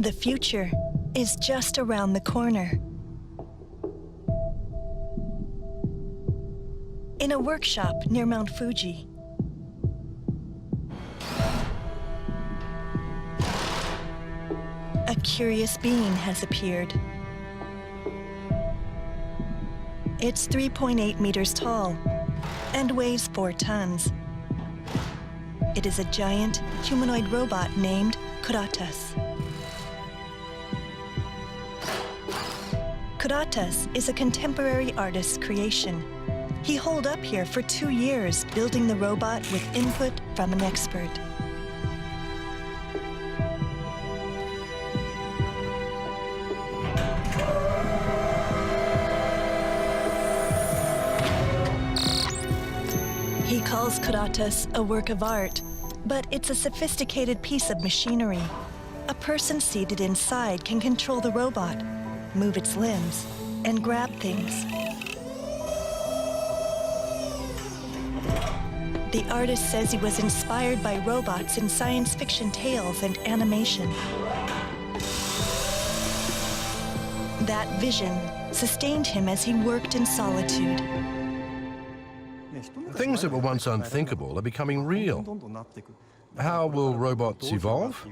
The future is just around the corner. In a workshop near Mount Fuji, a curious being has appeared. It's 3.8 meters tall and weighs 4 tons. It is a giant humanoid robot named Kuratas. Kuratas is a contemporary artist's creation. He holed up here for 2 years, building the robot with input from an expert. He calls Kuratas a work of art, but it's a sophisticated piece of machinery. A person seated inside can control the robot, move its limbs, and grab things. The artist says he was inspired by robots in science fiction tales and animation. That vision sustained him as he worked in solitude. Things that were once unthinkable are becoming real. How will robots evolve?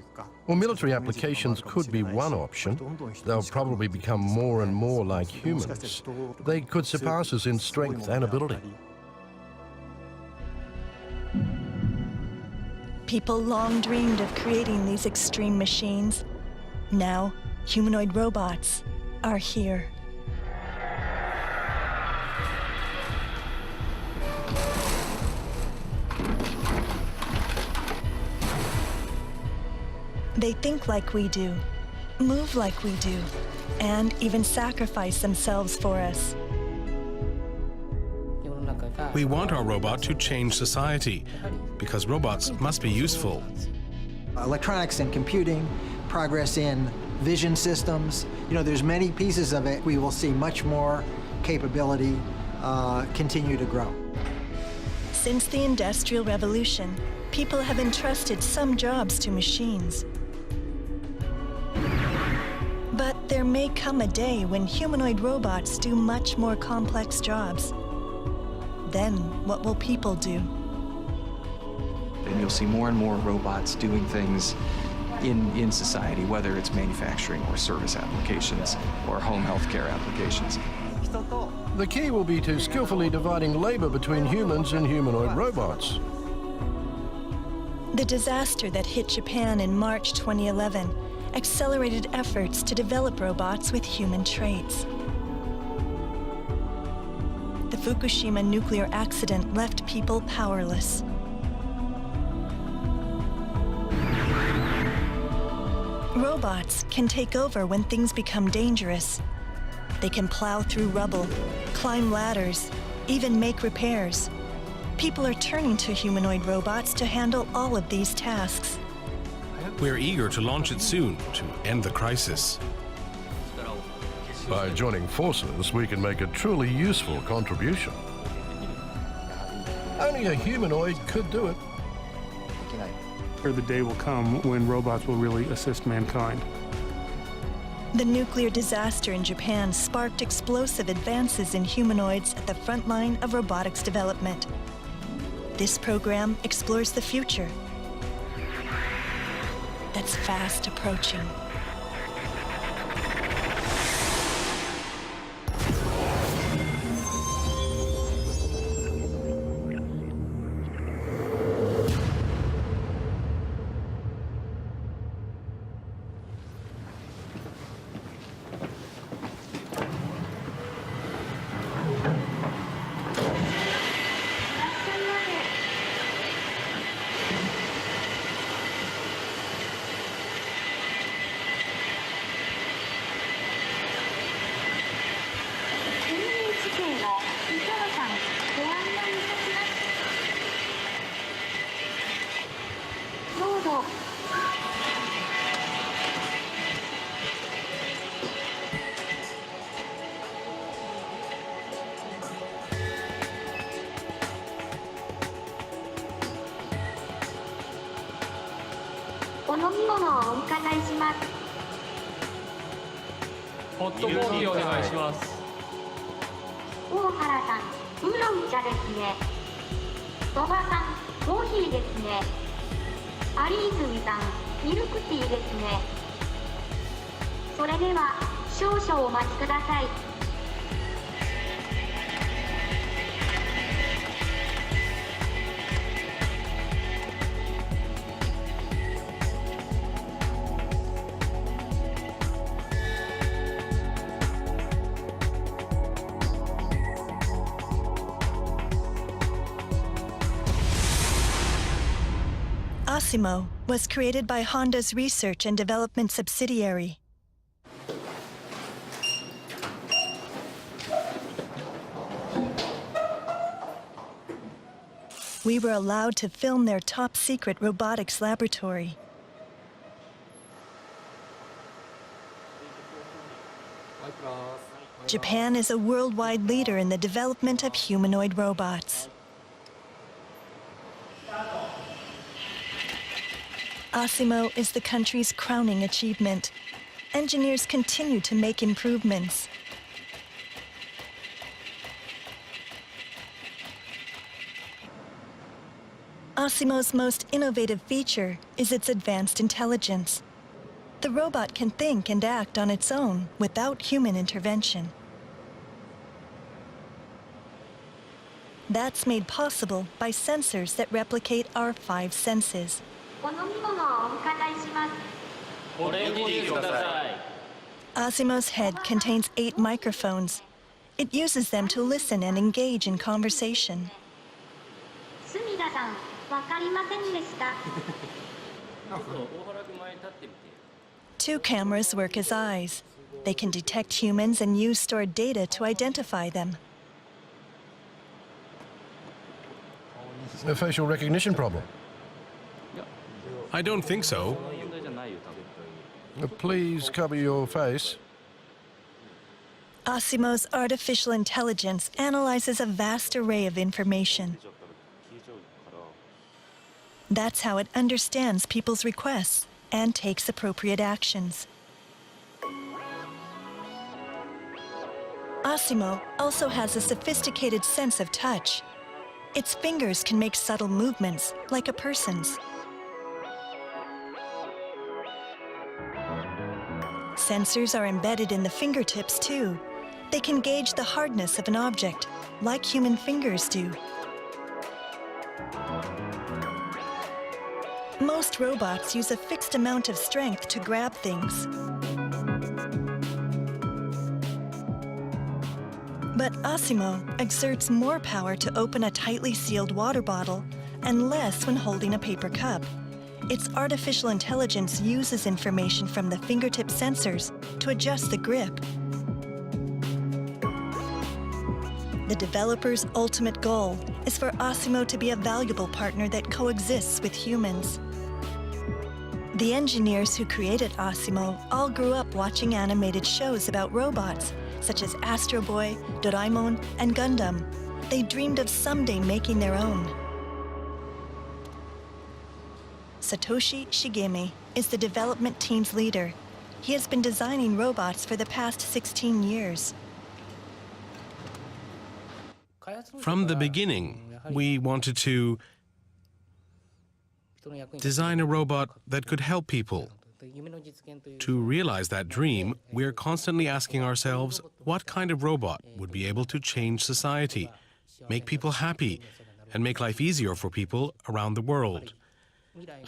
Well, military applications could be one option. They'll probably become more and more like humans. They could surpass us in strength and ability. People long dreamed of creating these extreme machines. Now, humanoid robots are here. They think like we do, move like we do, and even sacrifice themselves for us. We want our robot to change society, because robots must be useful. Electronics and computing, progress in vision systems, there's many pieces of it. We will see much more capability continue to grow. Since the Industrial Revolution, people have entrusted some jobs to machines. But there may come a day when humanoid robots do much more complex jobs. Then what will people do? And you'll see more and more robots doing things in society, whether it's manufacturing or service applications or home healthcare applications. The key will be to skillfully dividing labor between humans and humanoid robots. The disaster that hit Japan in March 2011 accelerated efforts to develop robots with human traits. The Fukushima nuclear accident left people powerless. Robots can take over when things become dangerous. They can plow through rubble, climb ladders, even make repairs. People are turning to humanoid robots to handle all of these tasks. We're eager to launch it soon to end the crisis. By joining forces, we can make a truly useful contribution. Only a humanoid could do it. The day will come when robots will really assist mankind. The nuclear disaster in Japan sparked explosive advances in humanoids at the front line of robotics development. This program explores the future that's fast approaching. ホットコーヒーお願いします。大原さん、ウーロン茶ですね。鳥羽さん、コーヒーですね。有泉さん、ミルクティーですね。それでは少々お待ちください。Asimo was created by Honda's research and development subsidiary. We were allowed to film their top-secret robotics laboratory. Japan is a worldwide leader in the development of humanoid robots. Asimo is the country's crowning achievement. Engineers continue to make improvements. Asimo's most innovative feature is its advanced intelligence. The robot can think and act on its own without human intervention. That's made possible by sensors that replicate our 5 senses. お飲み物をお伺いします。オレンジティーください。Asimo's head contains 8 microphones. It uses them to listen and engage in conversation. 隅田さん、わかりませんでした。大原君前に立ってみて。 2 cameras work as eyes. They can detect humans and use stored data to identify them. A facial recognition problem. I don't think so. Please cover your face. Asimo's artificial intelligence analyzes a vast array of information. That's how it understands people's requests and takes appropriate actions. Asimo also has a sophisticated sense of touch. Its fingers can make subtle movements, like a person's. Sensors are embedded in the fingertips, too. They can gauge the hardness of an object, like human fingers do. Most robots use a fixed amount of strength to grab things. But Asimo exerts more power to open a tightly sealed water bottle and less when holding a paper cup. Its artificial intelligence uses information from the fingertip sensors to adjust the grip. The developer's ultimate goal is for Asimo to be a valuable partner that coexists with humans. The engineers who created Asimo all grew up watching animated shows about robots, such as Astro Boy, Doraemon, and Gundam. They dreamed of someday making their own. Satoshi Shigemi is the development team's leader. He has been designing robots for the past 16 years. From the beginning, we wanted to design a robot that could help people. To realize that dream, we're constantly asking ourselves, what kind of robot would be able to change society, make people happy, and make life easier for people around the world?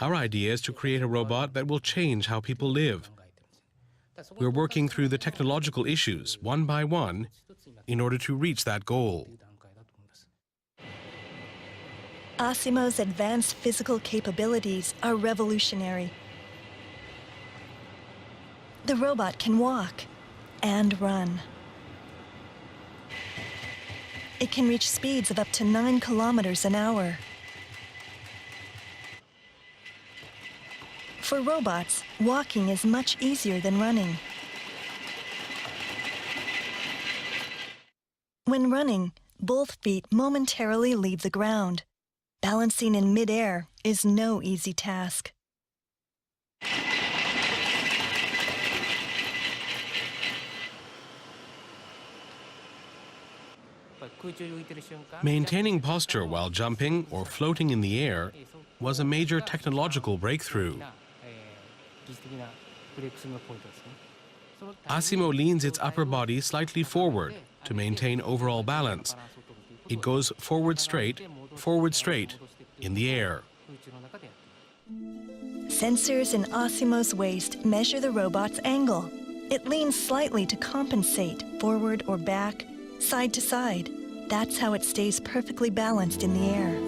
Our idea is to create a robot that will change how people live. We're working through the technological issues, one by one, in order to reach that goal. Asimo's advanced physical capabilities are revolutionary. The robot can walk and run. It can reach speeds of up to 9 kilometers an hour. For robots, walking is much easier than running. When running, both feet momentarily leave the ground. Balancing in midair is no easy task. Maintaining posture while jumping or floating in the air was a major technological breakthrough. Asimo leans its upper body slightly forward to maintain overall balance. It goes forward straight in the air. Sensors in Asimo's waist measure the robot's angle. It leans slightly to compensate, forward or back, side to side. That's how it stays perfectly balanced in the air.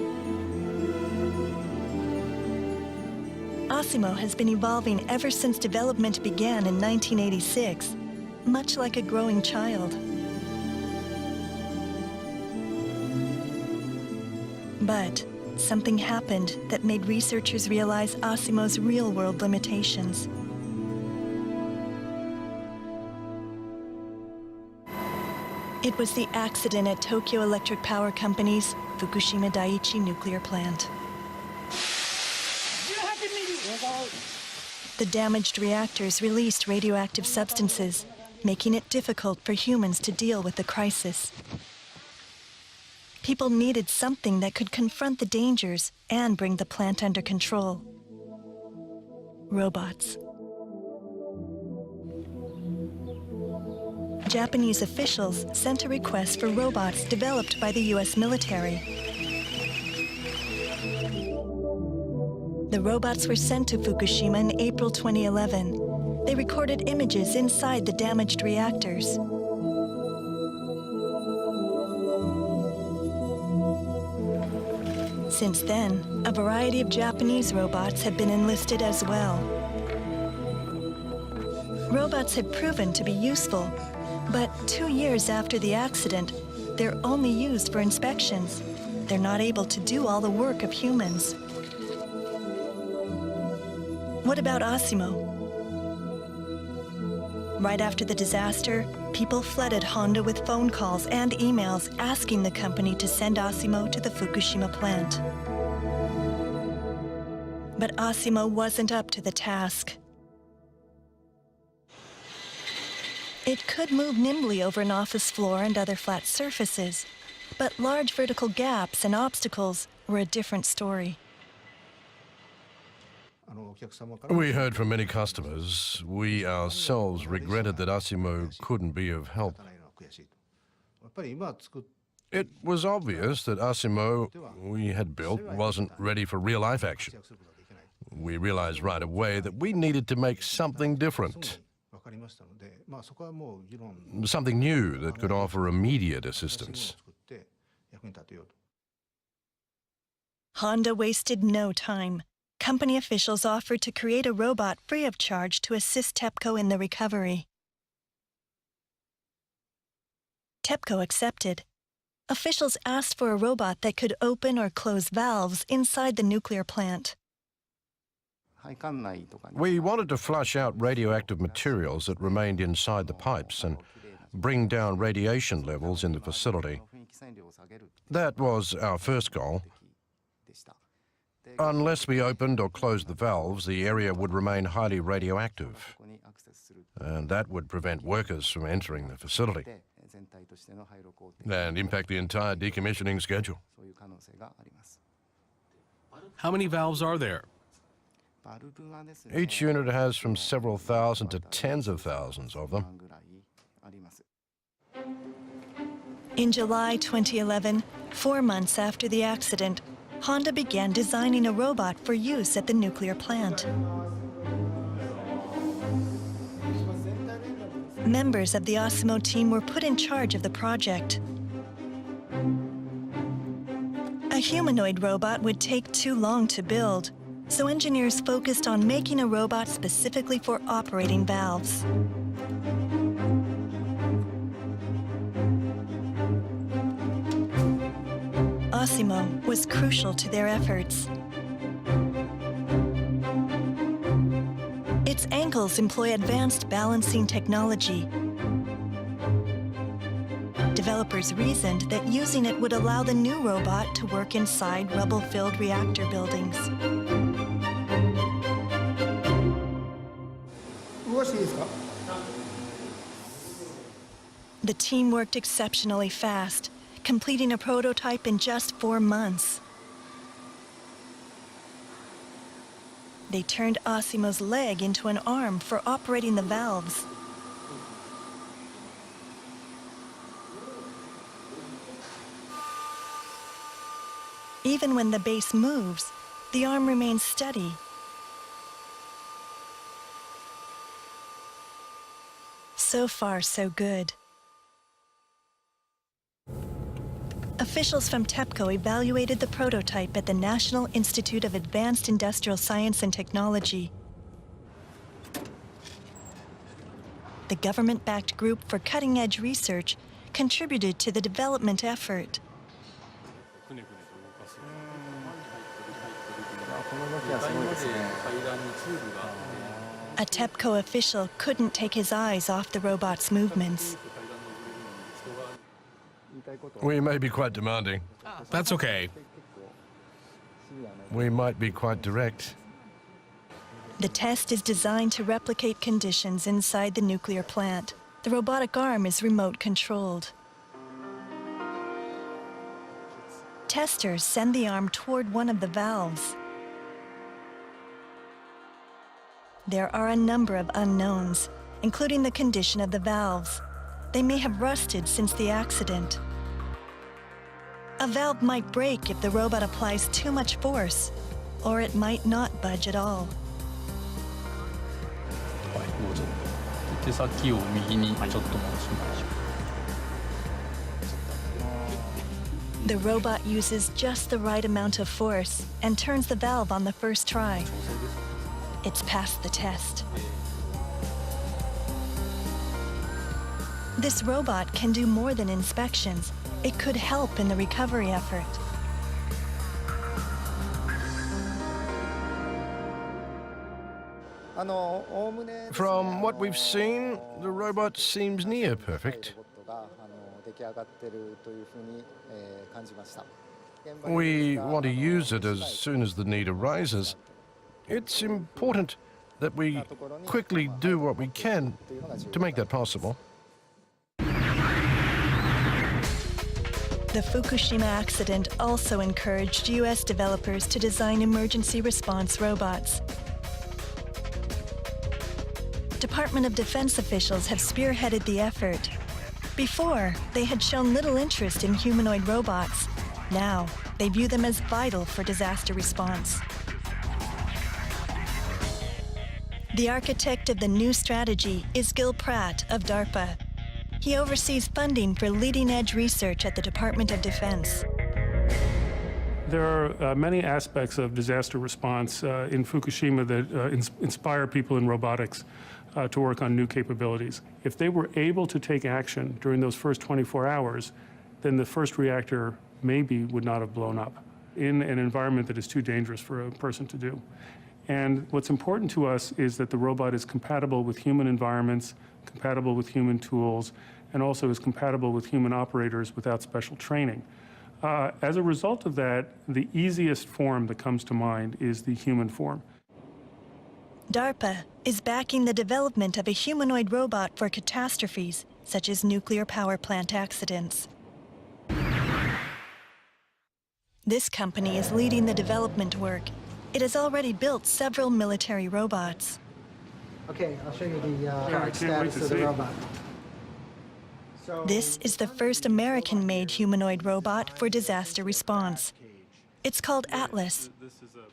Asimo has been evolving ever since development began in 1986, much like a growing child. But something happened that made researchers realize Asimo's real-world limitations. It was the accident at Tokyo Electric Power Company's Fukushima Daiichi nuclear plant. The damaged reactors released radioactive substances, making it difficult for humans to deal with the crisis. People needed something that could confront the dangers and bring the plant under control. Robots. Japanese officials sent a request for robots developed by the US military. The robots were sent to Fukushima in April 2011. They recorded images inside the damaged reactors. Since then, a variety of Japanese robots have been enlisted as well. Robots have proven to be useful, but 2 years after the accident, they're only used for inspections. They're not able to do all the work of humans. What about Asimo? Right after the disaster, people flooded Honda with phone calls and emails asking the company to send Asimo to the Fukushima plant. But Asimo wasn't up to the task. It could move nimbly over an office floor and other flat surfaces, but large vertical gaps and obstacles were a different story. We heard from many customers. We ourselves regretted that Asimo couldn't be of help. It was obvious that Asimo we had built wasn't ready for real-life action. We realized right away that we needed to make something different. Something new that could offer immediate assistance. Honda wasted no time. Company officials offered to create a robot free of charge to assist TEPCO in the recovery. TEPCO accepted. Officials asked for a robot that could open or close valves inside the nuclear plant. We wanted to flush out radioactive materials that remained inside the pipes and bring down radiation levels in the facility. That was our first goal. Unless we opened or closed the valves, the area would remain highly radioactive, and that would prevent workers from entering the facility and impact the entire decommissioning schedule. How many valves are there? Each unit has from several thousand to tens of thousands of them. In July 2011, 4 months after the accident, Honda began designing a robot for use at the nuclear plant. Members of the Asimo team were put in charge of the project. A humanoid robot would take too long to build, so engineers focused on making a robot specifically for operating valves. Asimo was crucial to their efforts. Its ankles employ advanced balancing technology. Developers reasoned that using it would allow the new robot to work inside rubble-filled reactor buildings. The team worked exceptionally fast, completing a prototype in just 4 months. They turned Asimo's leg into an arm for operating the valves. Even when the base moves, the arm remains steady. So far, so good. Officials from TEPCO evaluated the prototype at the National Institute of Advanced Industrial Science and Technology. The government-backed group for cutting-edge research contributed to the development effort. A TEPCO official couldn't take his eyes off the robot's movements. We may be quite demanding. That's okay. We might be quite direct. The test is designed to replicate conditions inside the nuclear plant. The robotic arm is remote controlled. Testers send the arm toward one of the valves. There are a number of unknowns, including the condition of the valves. They may have rusted since the accident. A valve might break if the robot applies too much force, or it might not budge at all. The robot uses just the right amount of force and turns the valve on the first try. It's passed the test. This robot can do more than inspections. It could help in the recovery effort. From what we've seen, the robot seems near perfect. We want to use it as soon as the need arises. It's important that we quickly do what we can to make that possible. The Fukushima accident also encouraged U.S. developers to design emergency response robots. Department of Defense officials have spearheaded the effort. Before, they had shown little interest in humanoid robots. Now, they view them as vital for disaster response. The architect of the new strategy is Gil Pratt of DARPA. He oversees funding for leading-edge research at the Department of Defense. There are many aspects of disaster response in Fukushima that inspire people in robotics to work on new capabilities. If they were able to take action during those first 24 hours, then the first reactor maybe would not have blown up in an environment that is too dangerous for a person to do. And what's important to us is that the robot is compatible with human environments, compatible with human tools, and also is compatible with human operators without special training. As a result of that, the easiest form that comes to mind is the human form. DARPA is backing the development of a humanoid robot for catastrophes, such as nuclear power plant accidents. This company is leading the development work. It has already built several military robots. Okay, I'll show you the current status of the robot. This is the first American-made humanoid robot for disaster response. It's called Atlas.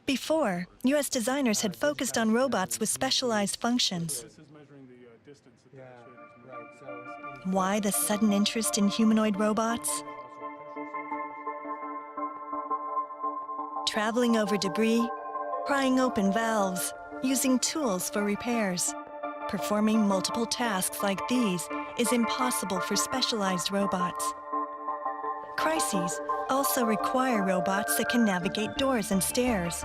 Before, U.S. designers had focused on robots with specialized functions. Why the sudden interest in humanoid robots? Traveling over debris, prying open valves, using tools for repairs. Performing multiple tasks like these is impossible for specialized robots. Crises also require robots that can navigate doors and stairs.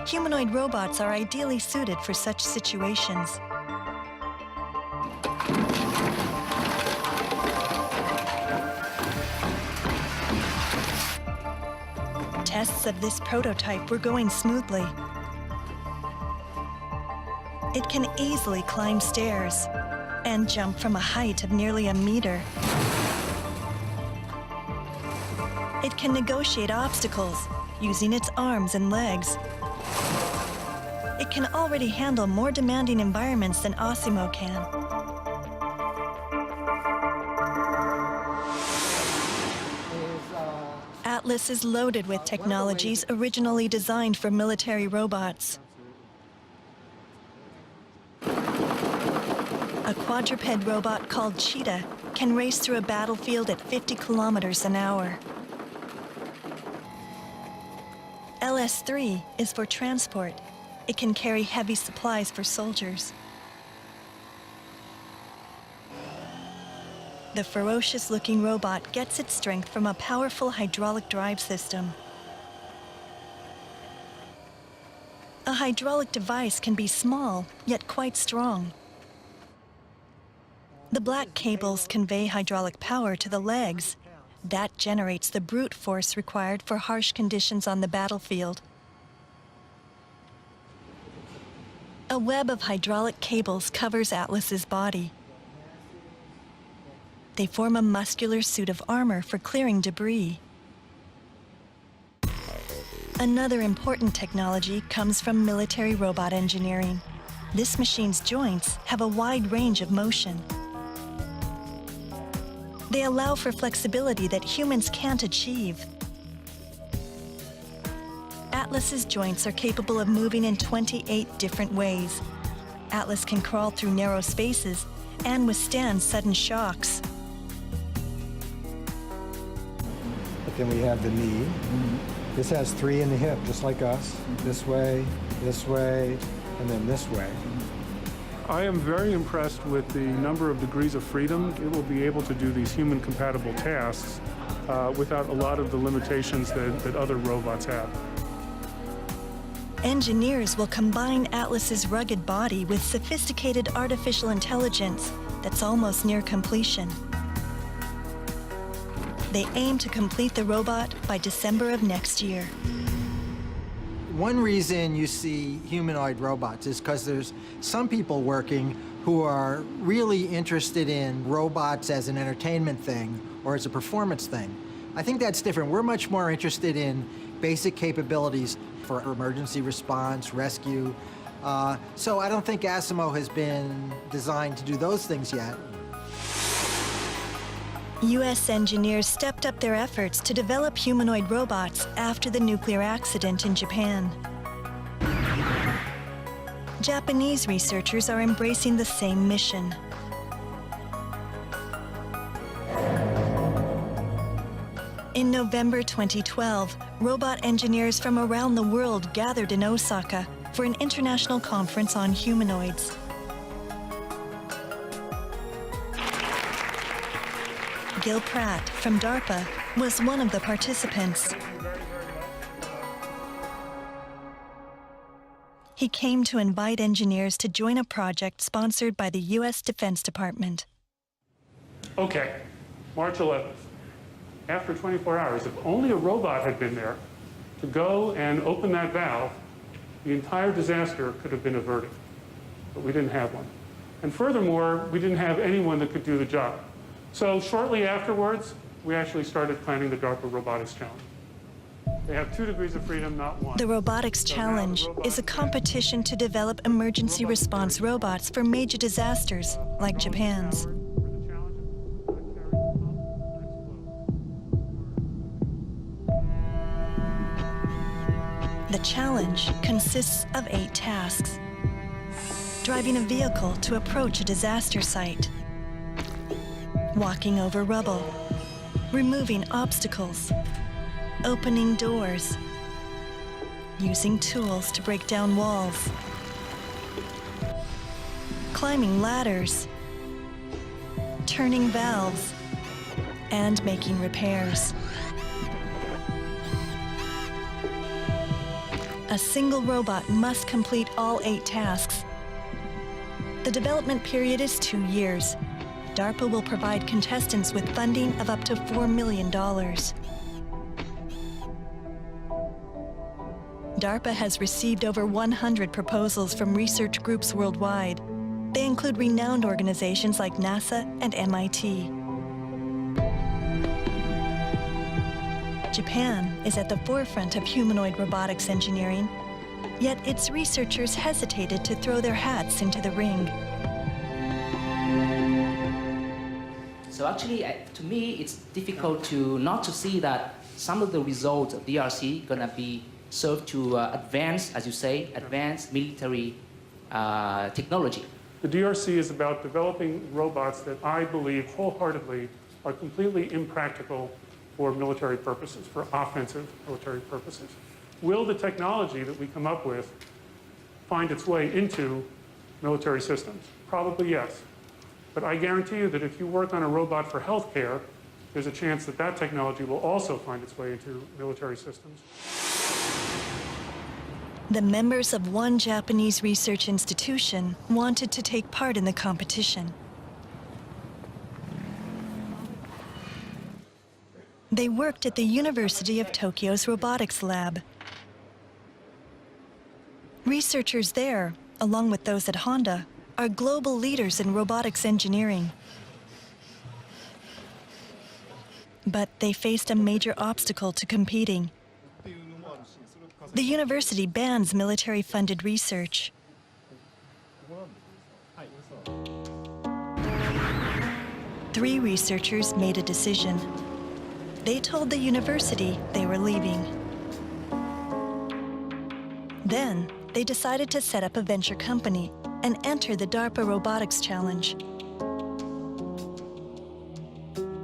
Humanoid robots are ideally suited for such situations. Tests of this prototype were going smoothly. It can easily climb stairs and jump from a height of nearly a meter. It can negotiate obstacles using its arms and legs. It can already handle more demanding environments than Osimo can. Atlas is loaded with technologies originally designed for military robots. A quadruped robot called Cheetah can race through a battlefield at 50 kilometers an hour. LS-3 is for transport. It can carry heavy supplies for soldiers. The ferocious-looking robot gets its strength from a powerful hydraulic drive system. A hydraulic device can be small, yet quite strong. The black cables convey hydraulic power to the legs. That generates the brute force required for harsh conditions on the battlefield. A web of hydraulic cables covers Atlas's body. They form a muscular suit of armor for clearing debris. Another important technology comes from military robot engineering. This machine's joints have a wide range of motion. They allow for flexibility that humans can't achieve. Atlas's joints are capable of moving in 28 different ways. Atlas can crawl through narrow spaces and withstand sudden shocks. But then we have the knee. This has 3 in the hip, just like us. This way, and then this way. I am very impressed with the number of degrees of freedom. It will be able to do these human-compatible tasks without a lot of the limitations that other robots have. Engineers will combine Atlas's rugged body with sophisticated artificial intelligence that's almost near completion. They aim to complete the robot by December of next year. One reason you see humanoid robots is because there's some people working who are really interested in robots as an entertainment thing or as a performance thing. I think that's different. We're much more interested in basic capabilities for emergency response, rescue. So I don't think Osimo has been designed to do those things yet. U.S. engineers stepped up their efforts to develop humanoid robots after the nuclear accident in Japan. Japanese researchers are embracing the same mission. In November 2012, robot engineers from around the world gathered in Osaka for an international conference on humanoids. Gil Pratt from DARPA was one of the participants. He came to invite engineers to join a project sponsored by the U.S. Defense Department. Okay, March 11th. After 24 hours, if only a robot had been there to go and open that valve, the entire disaster could have been averted. But we didn't have one. And furthermore, we didn't have anyone that could do the job. So shortly afterwards, we actually started planning the DARPA Robotics Challenge. They have 2 degrees of freedom, not 1. The Robotics Challenge is a competition to develop emergency response robots for major disasters like Japan's. The challenge consists of 8 tasks. Driving a vehicle to approach a disaster site. Walking over rubble. Removing obstacles. Opening doors. Using tools to break down walls. Climbing ladders. Turning valves. And making repairs. A single robot must complete all 8 tasks. The development period is 2 years. DARPA will provide contestants with funding of up to $4 million. DARPA has received over 100 proposals from research groups worldwide. They include renowned organizations like NASA and MIT. Japan is at the forefront of humanoid robotics engineering, yet its researchers hesitated to throw their hats into the ring. So actually, to me, it's difficult to not to see that some of the results of DRC gonna be served to advance, as you say, advanced military technology. The DRC is about developing robots that I believe wholeheartedly are completely impractical for military purposes, for offensive military purposes. Will the technology that we come up with find its way into military systems? Probably yes. But I guarantee you that if you work on a robot for healthcare, there's a chance that that technology will also find its way into military systems. The members of one Japanese research institution wanted to take part in the competition. They worked at the University of Tokyo's robotics lab. Researchers there, along with those at Honda, are global leaders in robotics engineering. But they faced a major obstacle to competing. The university bans military-funded research. Three researchers made a decision. They told the university they were leaving. Then, they decided to set up a venture company and enter the DARPA Robotics Challenge.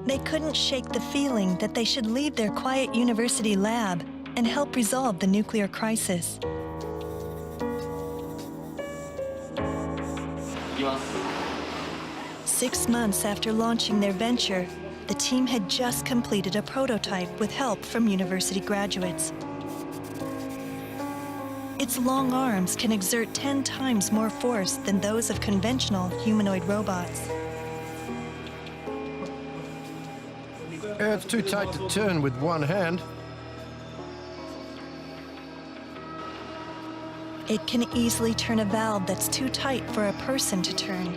They couldn't shake the feeling that they should leave their quiet university lab and help resolve the nuclear crisis. Yes. 6 months after launching their venture, the team had just completed a prototype with help from university graduates. Its long arms can exert 10 times more force than those of conventional humanoid robots. It's too tight to turn with one hand. It can easily turn a valve that's too tight for a person to turn.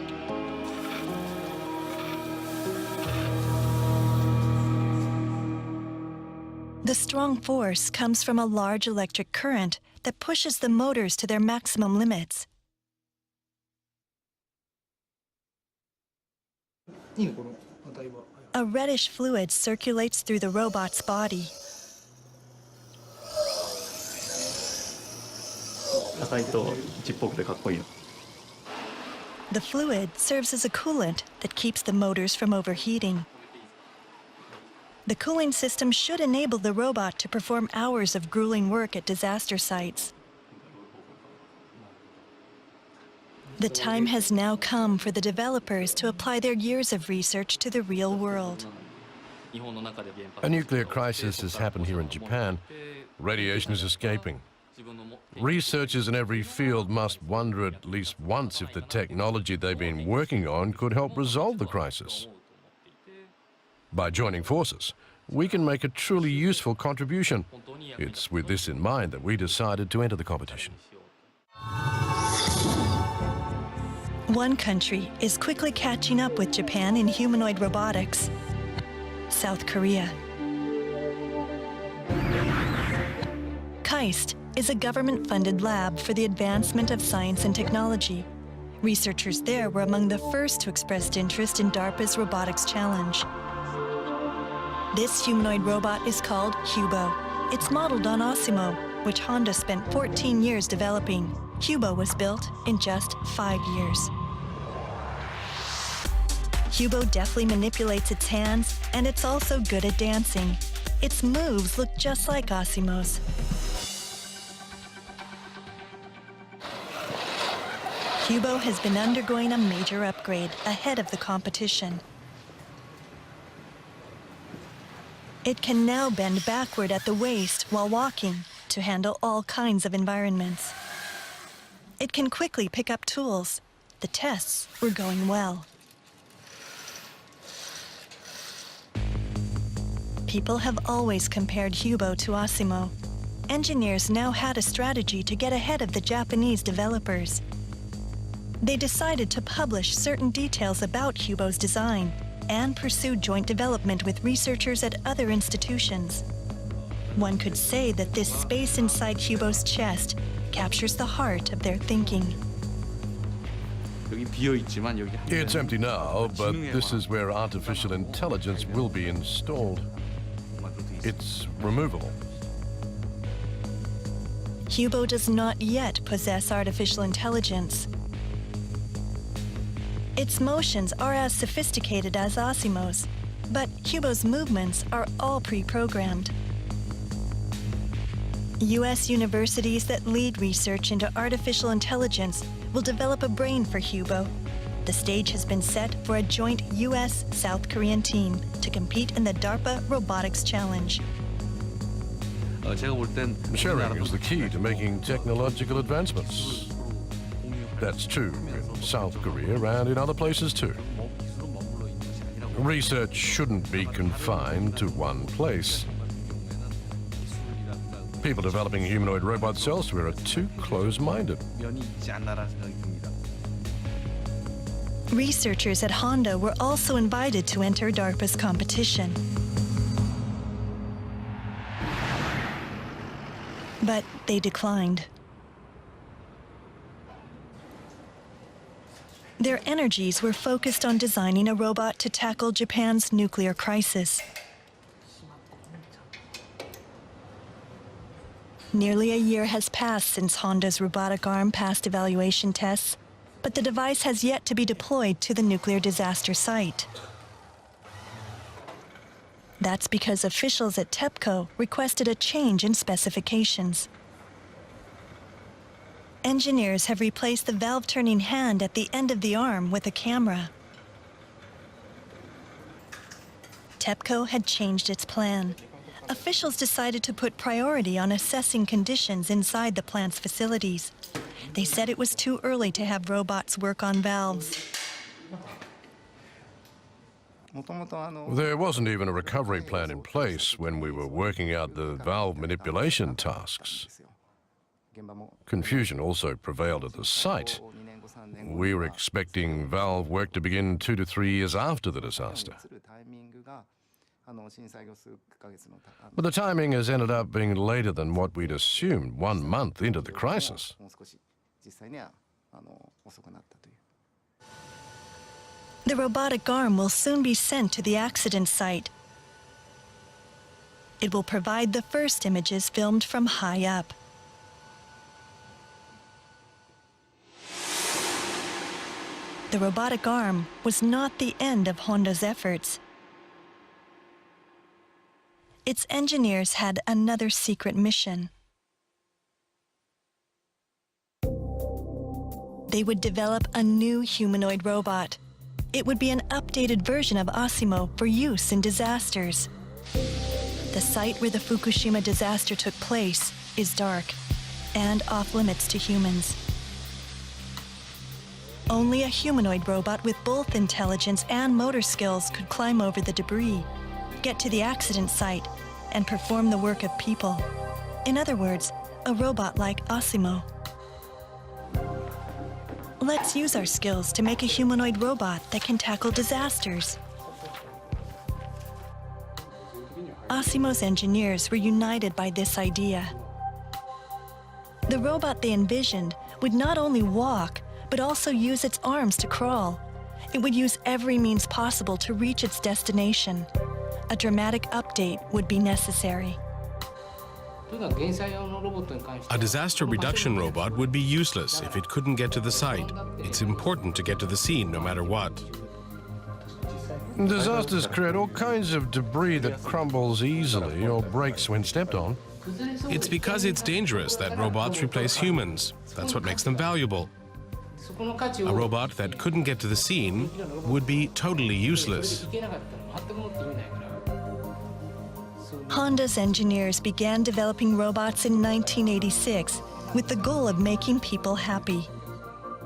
The strong force comes from a large electric current that pushes the motors to their maximum limits. A reddish fluid circulates through the robot's body. The fluid serves as a coolant that keeps the motors from overheating. The cooling system should enable the robot to perform hours of grueling work at disaster sites. The time has now come for the developers to apply their years of research to the real world. A nuclear crisis has happened here in Japan. Radiation is escaping. Researchers in every field must wonder at least once if the technology they've been working on could help resolve the crisis. By joining forces, we can make a truly useful contribution. It's with this in mind that we decided to enter the competition. One country is quickly catching up with Japan in humanoid robotics: South Korea. KAIST is a government-funded lab for the advancement of science and technology. Researchers there were among the first to express interest in DARPA's robotics challenge. This humanoid robot is called Hubo. It's modeled on Osimo, which Honda spent 14 years developing. Hubo was built in just 5 years. Hubo deftly manipulates its hands, and it's also good at dancing. Its moves look just like Osimo's. Hubo has been undergoing a major upgrade ahead of the competition. It can now bend backward at the waist while walking to handle all kinds of environments. It can quickly pick up tools. The tests were going well. People have always compared Hubo to Osimo. Engineers now had a strategy to get ahead of the Japanese developers. They decided to publish certain details about Hubo's design and pursue joint development with researchers at other institutions. One could say that this space inside Hubo's chest captures the heart of their thinking. It's empty now, but this is where artificial intelligence will be installed. It's removable. Hubo does not yet possess artificial intelligence. Its motions are as sophisticated as Asimo's, but Hubo's movements are all pre-programmed. U.S. universities that lead research into artificial intelligence will develop a brain for Hubo. The stage has been set for a joint U.S.-South Korean team to compete in the DARPA Robotics Challenge. Sharing is the key to making technological advancements. That's true in South Korea and in other places too. Research shouldn't be confined to one place. People developing humanoid robots elsewhere are too close-minded. Researchers at Honda were also invited to enter DARPA's competition. But they declined. Their energies were focused on designing a robot to tackle Japan's nuclear crisis. Nearly a year has passed since Honda's robotic arm passed evaluation tests, but the device has yet to be deployed to the nuclear disaster site. That's because officials at TEPCO requested a change in specifications. Engineers have replaced the valve-turning hand at the end of the arm with a camera. TEPCO had changed its plan. Officials decided to put priority on assessing conditions inside the plant's facilities. They said it was too early to have robots work on valves. There wasn't even a recovery plan in place when we were working out the valve manipulation tasks. Confusion also prevailed at the site. We were expecting valve work to begin 2 to 3 years after the disaster. But the timing has ended up being later than what we'd assumed, 1 month into the crisis. The robotic arm will soon be sent to the accident site. It will provide the first images filmed from high up. The robotic arm was not the end of Honda's efforts. Its engineers had another secret mission. They would develop a new humanoid robot. It would be an updated version of Asimo for use in disasters. The site where the Fukushima disaster took place is dark and off-limits to humans. Only a humanoid robot with both intelligence and motor skills could climb over the debris, get to the accident site, and perform the work of people. In other words, a robot like Asimo. Let's use our skills to make a humanoid robot that can tackle disasters. Asimo's engineers were united by this idea. The robot they envisioned would not only walk, but also use its arms to crawl. It would use every means possible to reach its destination. A dramatic update would be necessary. A disaster reduction robot would be useless if it couldn't get to the site. It's important to get to the scene no matter what. Disasters create all kinds of debris that crumbles easily or breaks when stepped on. It's because it's dangerous that robots replace humans. That's what makes them valuable. A robot that couldn't get to the scene would be totally useless. Honda's engineers began developing robots in 1986 with the goal of making people happy.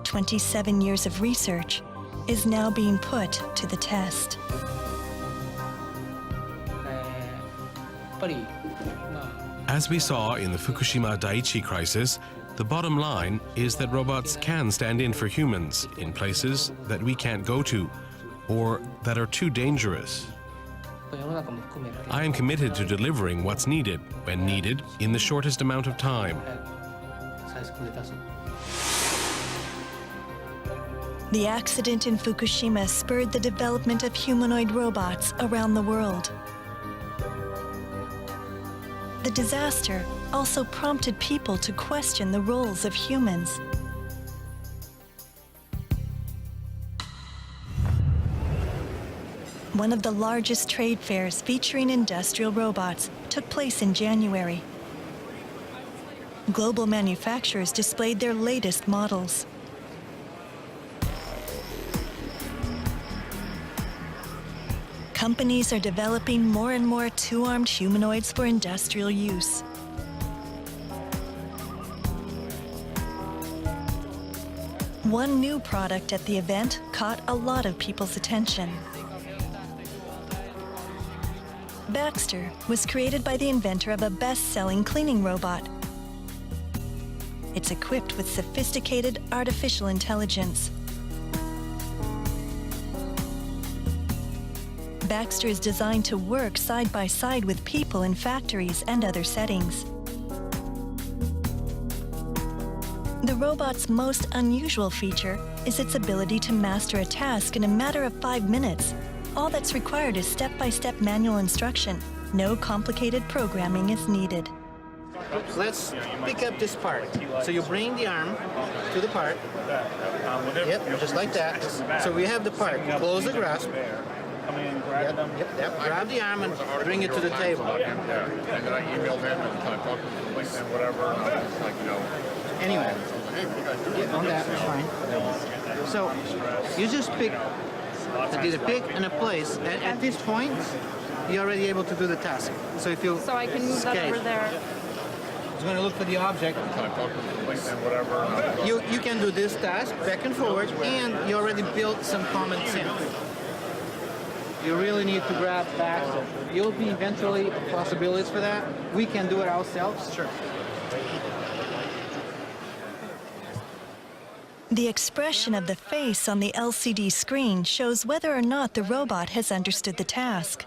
27 years of research is now being put to the test. As we saw in the Fukushima Daiichi crisis, the bottom line is that robots can stand in for humans in places that we can't go to or that are too dangerous. I am committed to delivering what's needed, when needed, in the shortest amount of time. The accident in Fukushima spurred the development of humanoid robots around the world. The disaster also prompted people to question the roles of humans. One of the largest trade fairs featuring industrial robots took place in January. Global manufacturers displayed their latest models. Companies are developing more and more two-armed humanoids for industrial use. One new product at the event caught a lot of people's attention. Baxter was created by the inventor of a best-selling cleaning robot. It's equipped with sophisticated artificial intelligence. Baxter is designed to work side by side with people in factories and other settings. The robot's most unusual feature is its ability to master a task in a matter of 5 minutes. All that's required is step-by-step manual instruction. No complicated programming is needed. Let's pick up this part. So you bring the arm to the part. Yep, just like that. So we have the part. Close the grasp. Yep. Grab the arm and bring it to the table. And then I emailed him and kind of talked to the police and whatever. And like, you know. Anyway, on that, it's fine. So you just pick. I did a pick and a place. And at this point, you're already able to do the task. So if you I can move that over there. It's going to look for the object. Kind of talked to the police and whatever. You can do this task back and forward, and you already built some common sense. You really need to grab back. You'll be eventually possibilities for that. We can do it ourselves. Sure. The expression of the face on the LCD screen shows whether or not the robot has understood the task.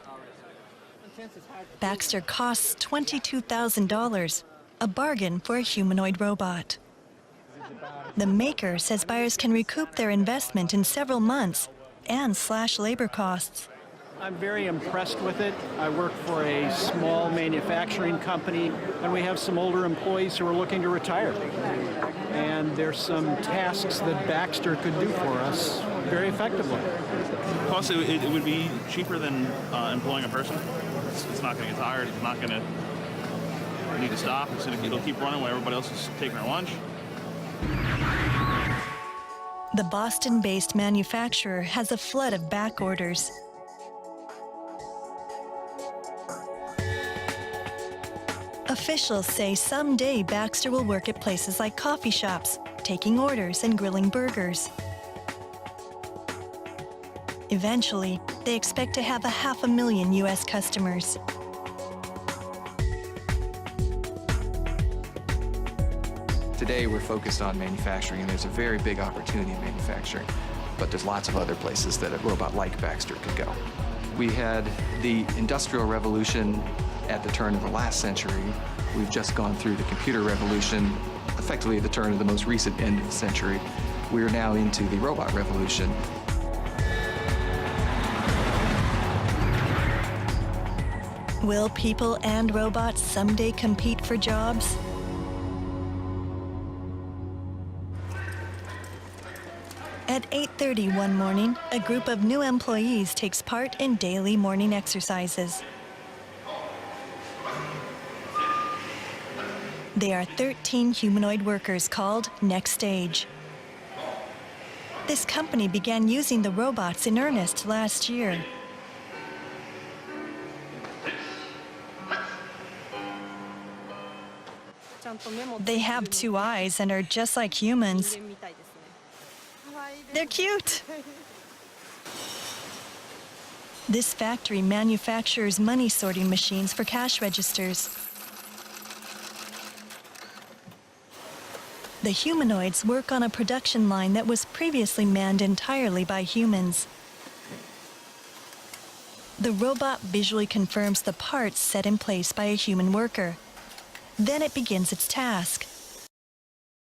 Baxter costs $22,000, a bargain for a humanoid robot. The maker says buyers can recoup their investment in several months and slash labor costs. I'm very impressed with it. I work for a small manufacturing company, and we have some older employees who are looking to retire. And there's some tasks that Baxter could do for us very effectively. Plus, it would be cheaper than employing a person. It's not going to get tired. It's not going to need to stop. It'll keep running while everybody else is taking their lunch. The Boston-based manufacturer has a flood of back orders. Officials say someday Baxter will work at places like coffee shops, taking orders and grilling burgers. Eventually, they expect to have 500,000 U.S. customers. Today we're focused on manufacturing, and there's a very big opportunity in manufacturing, but there's lots of other places that a robot like Baxter could go. We had the Industrial Revolution at the turn of the last century. We've just gone through the computer revolution, effectively at the turn of the most recent end of the century. We're now into the robot revolution. Will people and robots someday compete for jobs? At 8:30 one morning, a group of new employees takes part in daily morning exercises. They are 13 humanoid workers called Next Stage. This company began using the robots in earnest last year. They have 2 eyes and are just like humans. They're cute. This factory manufactures money sorting machines for cash registers. The humanoids work on a production line that was previously manned entirely by humans. The robot visually confirms the parts set in place by a human worker. Then it begins its task.